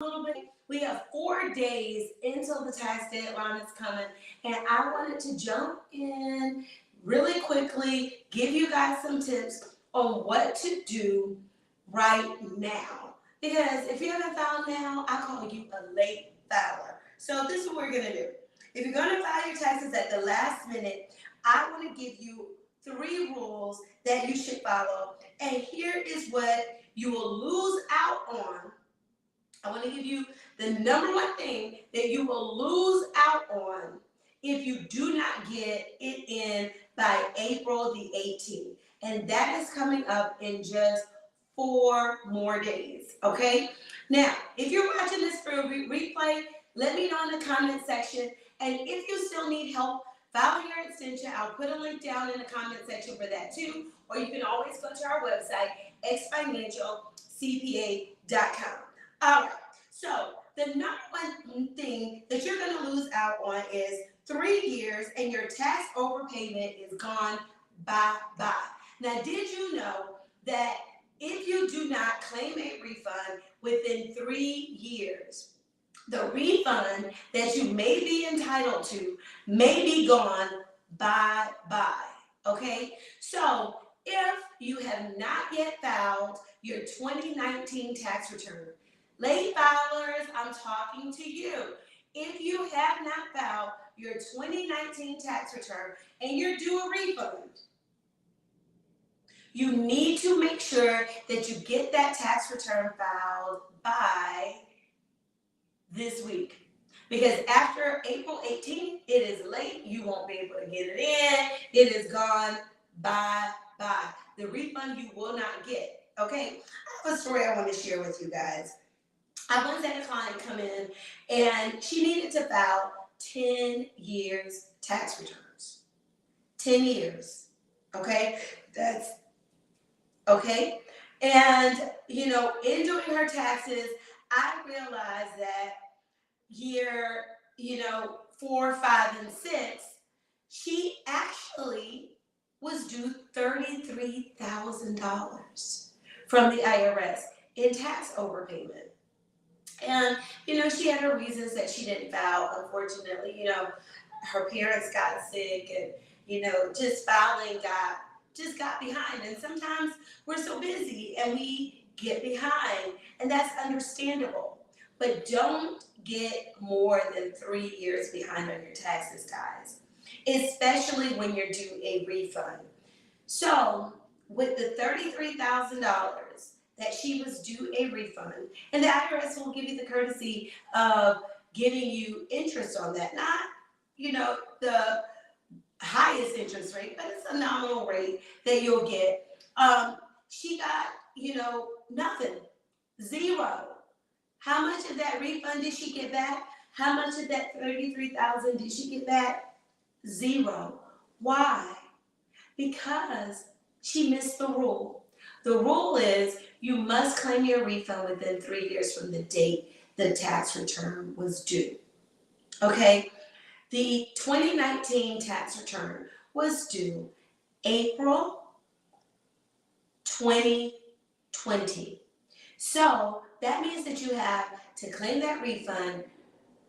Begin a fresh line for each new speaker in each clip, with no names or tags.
a little bit. We have 4 days until the tax deadline is coming, and I wanted to jump in really quickly, give you guys some tips on what to do right now. Because if you haven't filed now, I call you a late filer. So this is what we're gonna do. If you're gonna file your taxes at the last minute, I want to give you 3 rules that you should follow. And here is what you will lose out on. I want to give you the number one thing that you will lose out on if you do not get it in by April the 18th. And that is coming up in just 4 more days. Okay? Now, if you're watching this for a replay, let me know in the comment section. And if you still need help filing your extension, I'll put a link down in the comment section for that too. Or you can always go to our website, xfinancialcpa.com. All right. So the number one thing that you're going to lose out on is 3 years and your tax overpayment is gone bye-bye. Now, did you know that if you do not claim a refund within 3 years, the refund that you may be entitled to may be gone bye-bye, okay? So if you have not yet filed your 2019 tax return, late filers, I'm talking to you. If you have not filed your 2019 tax return and you're due a refund, you need to make sure that you get that tax return filed by this week. Because after April 18th, it is late. You won't be able to get it in. It is gone bye-bye. The refund you will not get. Okay? I have a story I want to share with you guys. I once had a client come in and she needed to file 10 years tax returns. 10 years. Okay? That's okay. And, in doing her taxes, I realized that year, 4, 5, and 6, she actually was due $33,000 from the IRS in tax overpayment. And, she had her reasons that she didn't file. Unfortunately, her parents got sick and, just filing got behind. And sometimes we're so busy and we get behind, and that's understandable. But don't get more than 3 years behind on your taxes, guys, especially when you're due a refund. So with the $33,000 that she was due a refund, and the IRS will give you the courtesy of giving you interest on that, not, the highest interest rate, but it's a nominal rate that you'll get. She got, nothing, zero. How much of that refund did she get back? How much of that $33,000 did she get back? Zero. Why? Because she missed the rule. The rule is you must claim your refund within 3 years from the date the tax return was due. Okay? The 2019 tax return was due April 2020. So that means that you have to claim that refund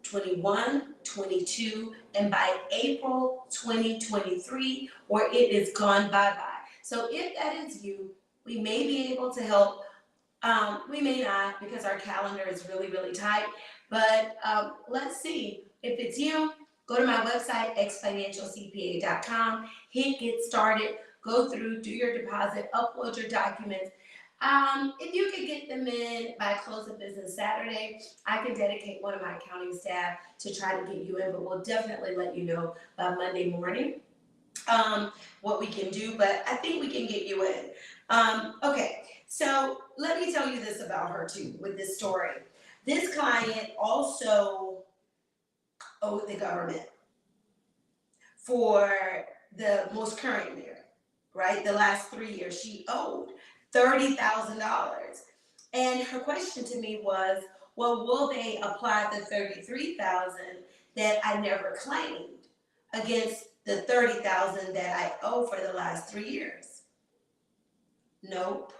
21, 22, and by April 2023, or it is gone bye-bye. So if that is you, we may be able to help. We may not, because our calendar is really, really tight. But let's see. If it's you, go to my website, xfinancialcpa.com, hit get started, go through, do your deposit, upload your documents. If you could get them in by close of business Saturday, I can dedicate one of my accounting staff to try to get you in, but we'll definitely let you know by Monday morning what we can do, but I think we can get you in. Okay, so let me tell you this about her too, with this story. This client also owed the government for the most current year, right? The last 3 years, she owed $30,000. And her question to me was, well, will they apply the $33,000 that I never claimed against the $30,000 that I owe for the last 3 years? Nope.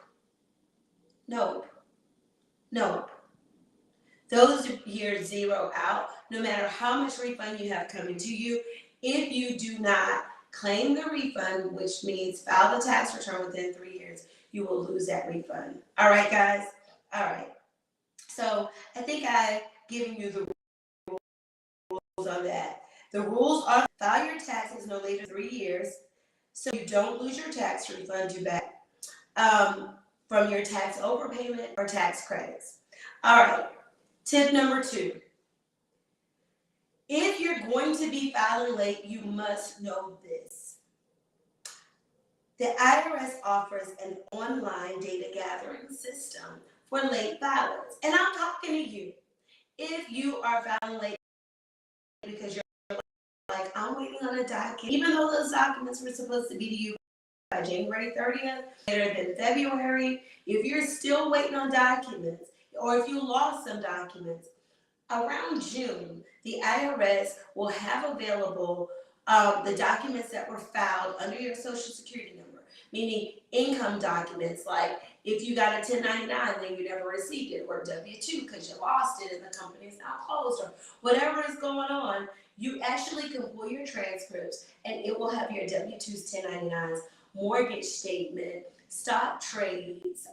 Those years zero out, no matter how much refund you have coming to you. If you do not claim the refund, which means file the tax return within 3 years, you will lose that refund. All right, guys? All right. So I think I've given you the rules on that. The rules are file your taxes no later than 3 years so you don't lose your tax refund due back from your tax overpayment or tax credits. All right. Tip number 2. If you're going to be filing late, you must know this. The IRS offers an online data gathering system for late filers. And I'm talking to you. If you are filing late because you're like, I'm waiting on a document, even though those documents were supposed to be to you by January 30th, later than February, if you're still waiting on documents, or if you lost some documents, around June, the IRS will have available the documents that were filed under your Social Security number, meaning income documents, like if you got a 1099 and you never received it, or W-2 because you lost it and the company's now closed, or whatever is going on, you actually can pull your transcripts and it will have your W-2s, 1099s, mortgage statement, stock trades,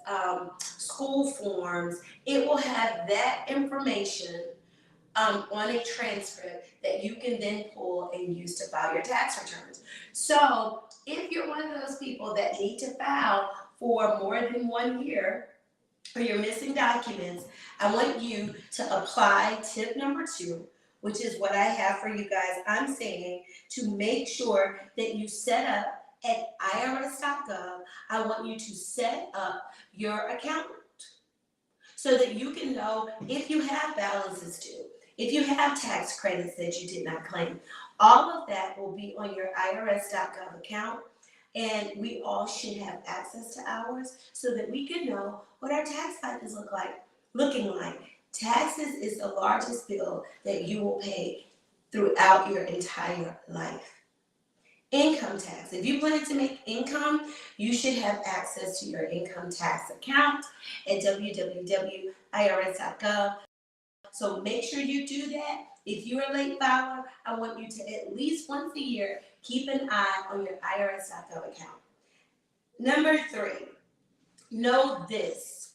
school forms. It will have that information on a transcript that you can then pull and use to file your tax returns. So if you're one of those people that need to file for more than 1 year, or you're missing documents, I want you to apply tip number 2, which is what I have for you guys. I'm saying to make sure that you set up at irs.gov, I want you to set up your account so that you can know if you have balances due, if you have tax credits that you did not claim. All of that will be on your irs.gov account, and we all should have access to ours so that we can know what our tax life is looking like. Taxes is the largest bill that you will pay throughout your entire life. Income tax. If you plan to make income, you should have access to your income tax account at www.irs.gov. So make sure you do that. If you're a late filer, I want you to at least once a year keep an eye on your irs.gov account. Number 3, know this.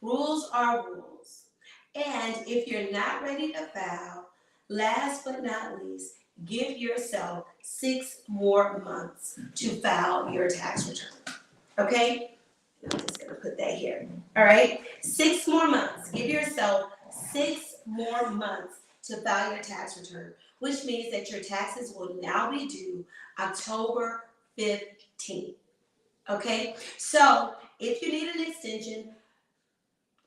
Rules are rules. And if you're not ready to file, last but not least, give yourself 6 more months to file your tax return. Okay? I'm just going to put that here. All right? 6 more months. Give yourself 6 more months to file your tax return, which means that your taxes will now be due October 15th. Okay? So if you need an extension,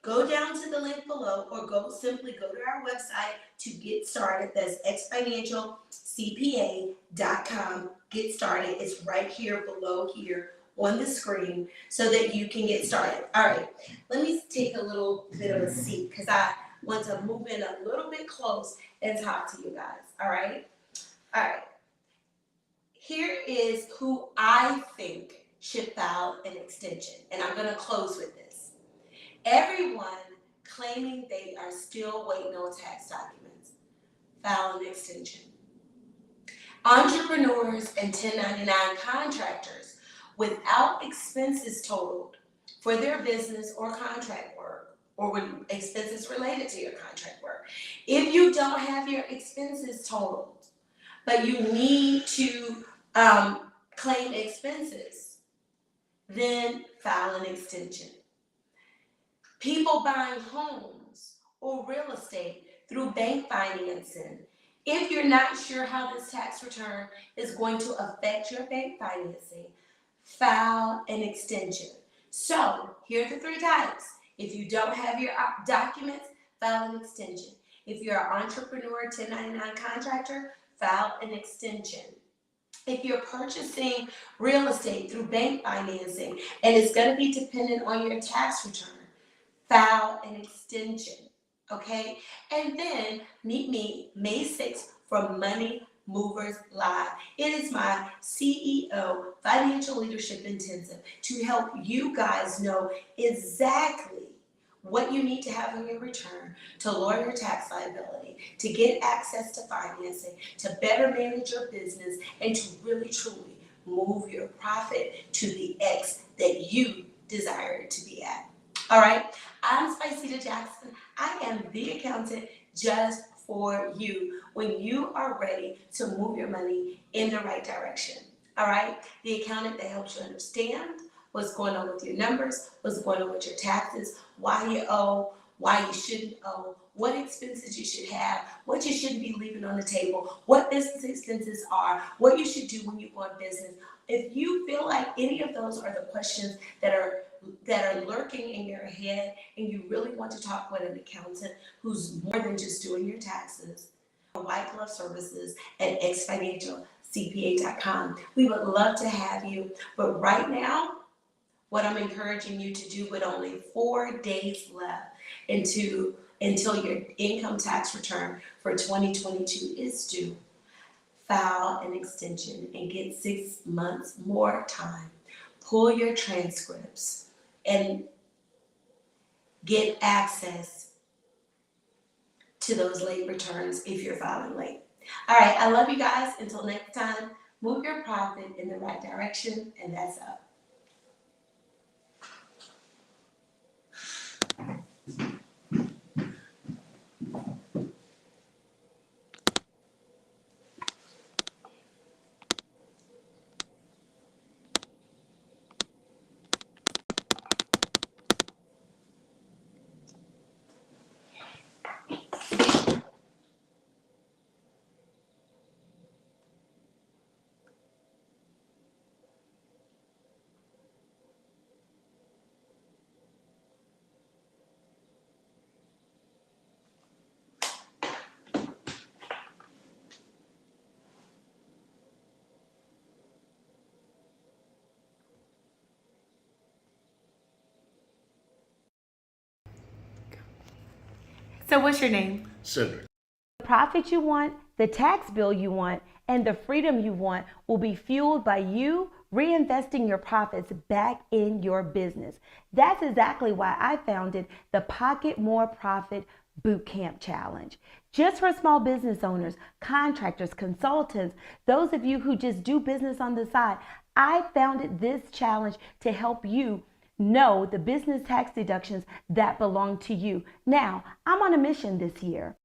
go down to the link below, or simply go to our website to get started. That's xfinancialcpa.com. Get started. It's right here below here on the screen so that you can get started. All right, let me take a little bit of a seat because I want to move in a little bit close and talk to you guys. All right. Here is who I think should file an extension, and I'm going to close with this. Everyone claiming they are still waiting on tax documents, file an extension. Entrepreneurs and 1099 contractors without expenses totaled for their business or contract work, or with expenses related to your contract work. If you don't have your expenses totaled, but you need to claim expenses, then file an extension. People buying homes or real estate through bank financing. If you're not sure how this tax return is going to affect your bank financing, file an extension. So here are the 3 types. If you don't have your documents, file an extension. If you're an entrepreneur, 1099 contractor, file an extension. If you're purchasing real estate through bank financing and it's going to be dependent on your tax return, file an extension, okay? And then meet me May 6th for Money Movers Live. It is my CEO Financial Leadership Intensive to help you guys know exactly what you need to have on your return to lower your tax liability, to get access to financing, to better manage your business, and to really truly move your profit to the X that you desire it to be at. All right, I'm Spiceda Jackson. I am the accountant just for you when you are ready to move your money in the right direction. All right, the accountant that helps you understand what's going on with your numbers, what's going on with your taxes, why you owe, why you shouldn't owe, what expenses you should have, what you shouldn't be leaving on the table, what business expenses are, what you should do when you go on business. If you feel like any of those are the questions that are lurking in your head and you really want to talk with an accountant who's more than just doing your taxes, White Glove Services at xfinancialcpa.com. We would love to have you, but right now, what I'm encouraging you to do with only 4 days left until your income tax return for 2022 is due, file an extension and get 6 months more time. Pull your transcripts and get access to those late returns if you're filing late. All right, I love you guys. Until next time, move your profit in the right direction, and that's up.
So what's your name?
Cedric.
The profit you want, the tax bill you want, and the freedom you want will be fueled by you reinvesting your profits back in your business. That's exactly why I founded the Pocket More Profit Bootcamp Challenge. Just for small business owners, contractors, consultants, those of you who just do business on the side, I founded this challenge to help you know the business tax deductions that belong to you. Now, I'm on a mission this year.